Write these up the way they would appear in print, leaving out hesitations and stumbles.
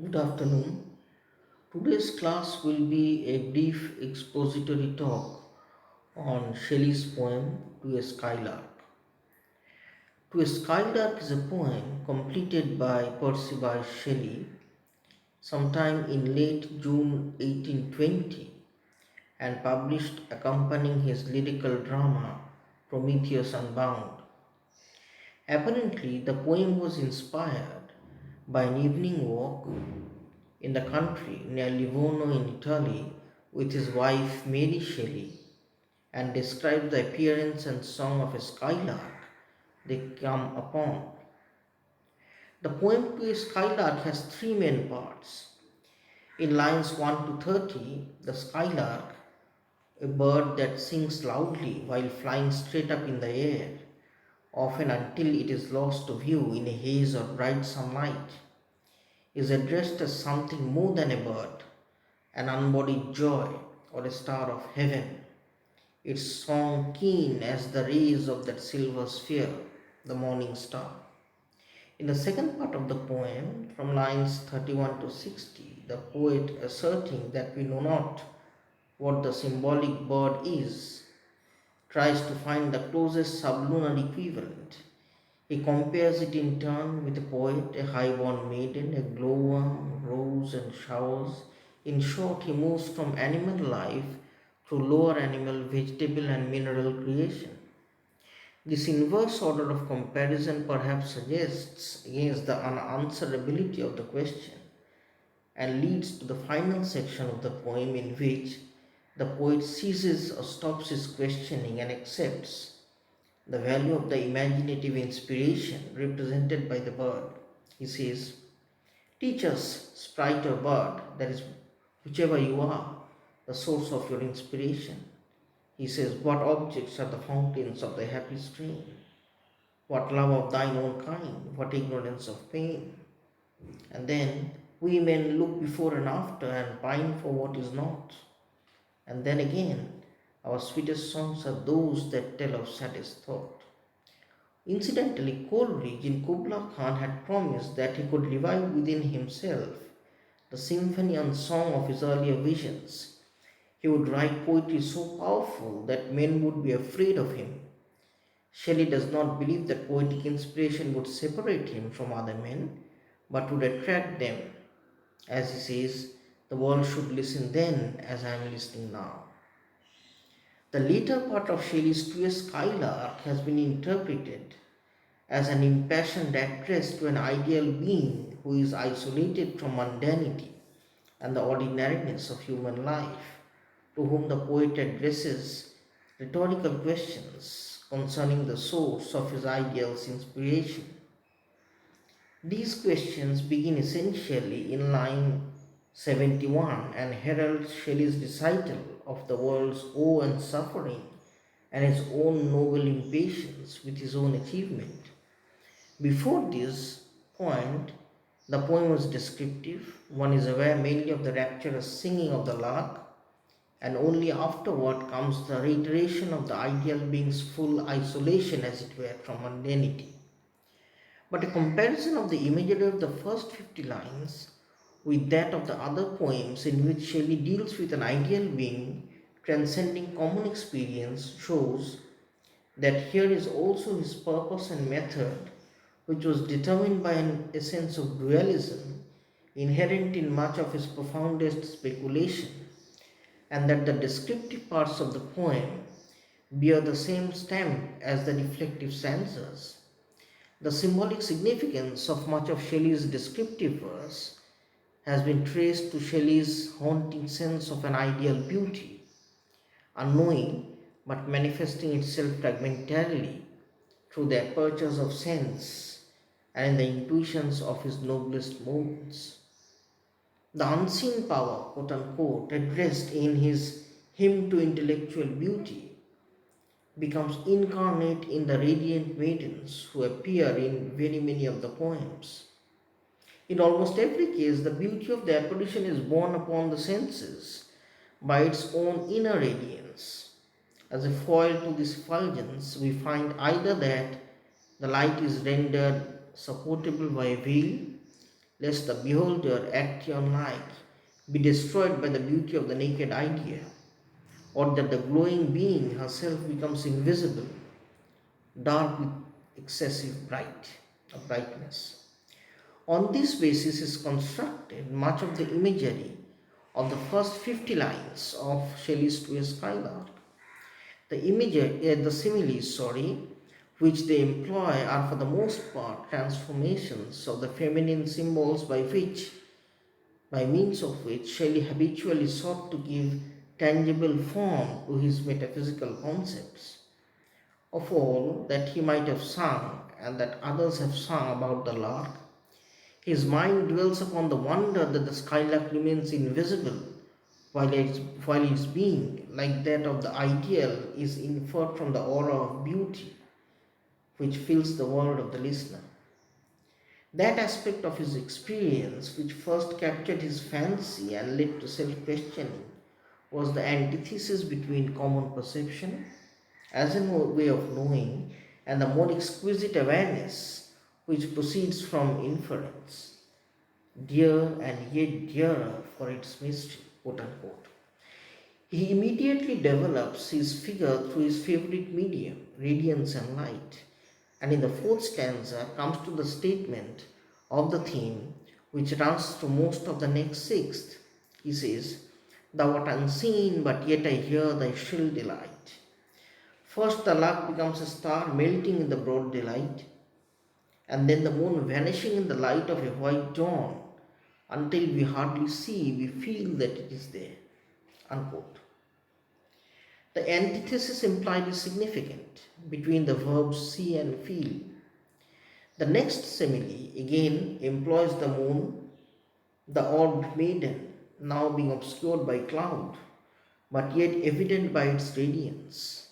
Good afternoon. Today's class will be a brief expository talk on Shelley's poem To a Skylark. To a Skylark is a poem completed by Percy by Shelley sometime in late June 1820 and published accompanying his lyrical drama Prometheus Unbound. Apparently, the poem was inspired by an evening walk in the country near Livorno in Italy with his wife Mary Shelley and describes the appearance and song of a skylark they come upon. The poem To a Skylark has three main parts. In lines 1 to 30, the skylark, a bird that sings loudly while flying straight up in the air, often until it is lost to view in a haze or bright sunlight, is addressed as something more than a bird, an unbodied joy, or a star of heaven, its song keen as the rays of that silver sphere, the morning star. In the second part of the poem, from lines 31 to 60, the poet asserting that we know not what the symbolic bird is, tries to find the closest sublunar equivalent. He compares it in turn with a poet, a high-born maiden, a glowworm, rose and showers. In short, he moves from animal life through lower animal, vegetable and mineral creation. This inverse order of comparison perhaps suggests against the unanswerability of the question and leads to the final section of the poem in which the poet ceases or stops his questioning and accepts the value of the imaginative inspiration represented by the bird. He says, teach us, sprite or bird, that is, whichever you are, the source of your inspiration. He says, what objects are the fountains of thy happy stream? What love of thine own kind? What ignorance of pain? And then we men look before and after and pine for what is not. And then again, our sweetest songs are those that tell of saddest thought. Incidentally, Coleridge in Kubla Khan had promised that he could revive within himself the symphony and song of his earlier visions. He would write poetry so powerful that men would be afraid of him. Shelley does not believe that poetic inspiration would separate him from other men, but would attract them. As he says, the world should listen then as I am listening now. The later part of Shelley's To a Skylark has been interpreted as an impassioned address to an ideal being who is isolated from mundanity and the ordinariness of human life, to whom the poet addresses rhetorical questions concerning the source of his ideal's inspiration. These questions begin essentially in line 71 and herald Shelley's recital of the world's woe and suffering and his own noble impatience with his own achievement. Before this point, the poem was descriptive. One is aware mainly of the rapturous singing of the lark, and only afterward comes the reiteration of the ideal being's full isolation, as it were, from mundanity. But a comparison of the imagery of the first 50 lines with that of the other poems in which Shelley deals with an ideal being transcending common experience shows that here is also his purpose and method, which was determined by a sense of dualism inherent in much of his profoundest speculation, and that the descriptive parts of the poem bear the same stamp as the reflective stanzas. The symbolic significance of much of Shelley's descriptive verse has been traced to Shelley's haunting sense of an ideal beauty, unknowing but manifesting itself fragmentarily through the apertures of sense and in the intuitions of his noblest moments. The unseen power, quote unquote, addressed in his Hymn to Intellectual Beauty, becomes incarnate in the radiant maidens who appear in very many of the poems. In almost every case, the beauty of the apparition is borne upon the senses by its own inner radiance. As a foil to this effulgence, we find either that the light is rendered supportable by a veil, lest the beholder, Action-like, be destroyed by the beauty of the naked idea, or that the glowing being herself becomes invisible, dark with excessive brightness. On this basis is constructed much of the imagery of the first 50 lines of Shelley's To a Skylark. The similes, which they employ are for the most part transformations of the feminine symbols by means of which Shelley habitually sought to give tangible form to his metaphysical concepts. Of all that he might have sung and that others have sung about the lark, his mind dwells upon the wonder that the skylark remains invisible while its being, like that of the ideal, is inferred from the aura of beauty which fills the world of the listener. That aspect of his experience which first captured his fancy and led to self-questioning was the antithesis between common perception as a way of knowing and the more exquisite awareness which proceeds from inference, dear and yet dearer for its mystery, quote unquote. He immediately develops his figure through his favorite medium, radiance and light, and in the fourth stanza comes to the statement of the theme which runs through most of the next sixth. He says, "Thou art unseen, but yet I hear thy shrill delight." First the lark becomes a star melting in the broad daylight, and then the moon vanishing in the light of a white dawn, until we hardly see, we feel that it is there. Unquote. The antithesis implied is significant between the verbs see and feel. The next simile again employs the moon, the orbed maiden, now being obscured by cloud, but yet evident by its radiance.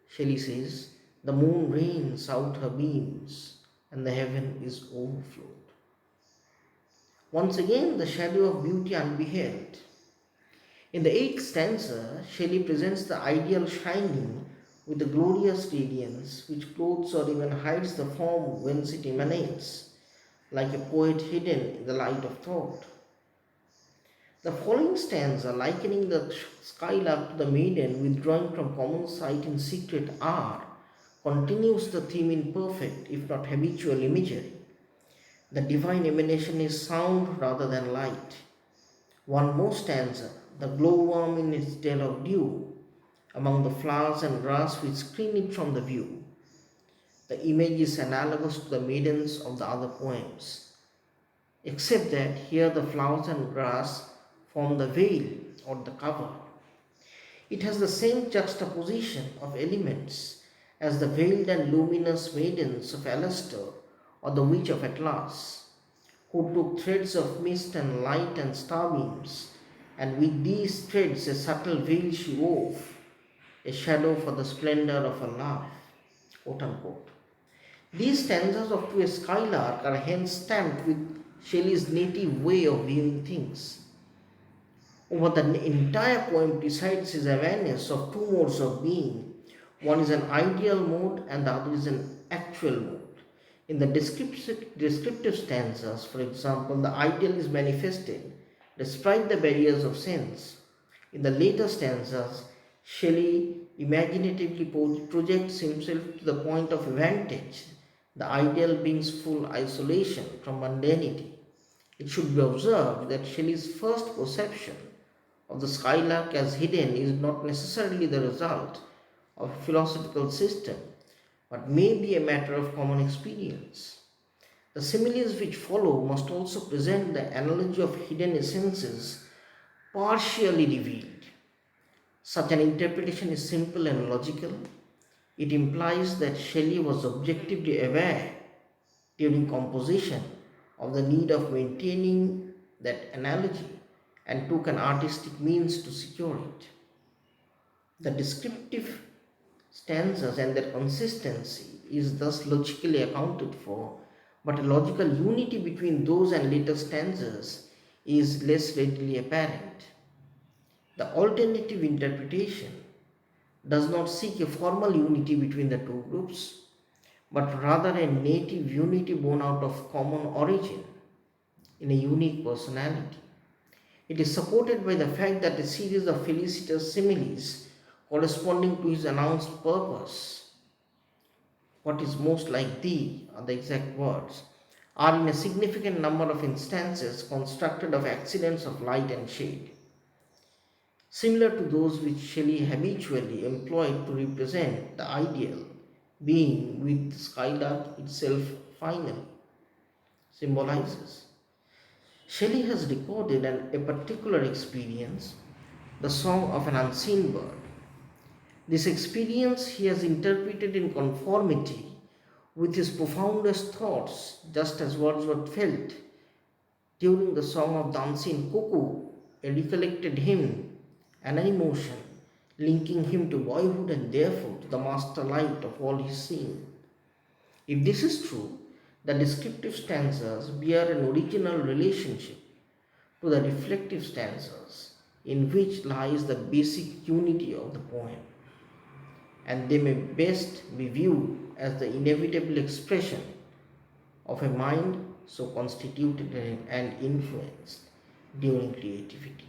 Shelley says, "The moon rains out her beams, and the heaven is overflowed." Once again, the shadow of beauty unbeheld. In the eighth stanza, Shelley presents the ideal shining with the glorious radiance which clothes or even hides the form whence it emanates, like a poet hidden in the light of thought. The following stanza, likening the skylark to the maiden withdrawing from common sight in secret hour, continues the theme in perfect, if not habitual, imagery. The divine emanation is sound rather than light. One more stanza, the glowworm in its dell of dew, among the flowers and grass which screen it from the view. The image is analogous to the maidens of the other poems, except that here the flowers and grass form the veil or the cover. It has the same juxtaposition of elements as the veiled and luminous maidens of Alastor or the witch of Atlas, who took threads of mist and light and starbeams, and with these threads a subtle veil she wove, a shadow for the splendor of her life, quote unquote. These stanzas of To a Skylark are hence stamped with Shelley's native way of viewing things. Over the entire poem presides his awareness of two modes of being. One is an ideal mode and the other is an actual mode. In the descriptive stanzas, for example, the ideal is manifested despite the barriers of sense. In the later stanzas, Shelley imaginatively projects himself to the point of vantage, the ideal being's full isolation from mundanity. It should be observed that Shelley's first perception of the skylark as hidden is not necessarily the result of a philosophical system, but may be a matter of common experience. The similes which follow must also present the analogy of hidden essences partially revealed. Such an interpretation is simple and logical. It implies that Shelley was objectively aware during composition of the need of maintaining that analogy and took an artistic means to secure it. The descriptive stanzas and their consistency is thus logically accounted for, but a logical unity between those and later stanzas is less readily apparent. The alternative interpretation does not seek a formal unity between the two groups, but rather a native unity born out of common origin. in a unique personality. It is supported by the fact that a series of felicitous similes corresponding to his announced purpose, what is most like thee, are the exact words, are in a significant number of instances constructed of accidents of light and shade, similar to those which Shelley habitually employed to represent the ideal being which the skylark itself finally symbolizes. Shelley has recorded a particular experience, the song of an unseen bird. This experience he has interpreted in conformity with his profoundest thoughts, just as Wordsworth felt during the song of the unseen cuckoo, a recollected hymn and an emotion linking him to boyhood and therefore to the master light of all his seeing. If this is true, the descriptive stanzas bear an original relationship to the reflective stanzas, in which lies the basic unity of the poem, and they may best be viewed as the inevitable expression of a mind so constituted and influenced during creativity.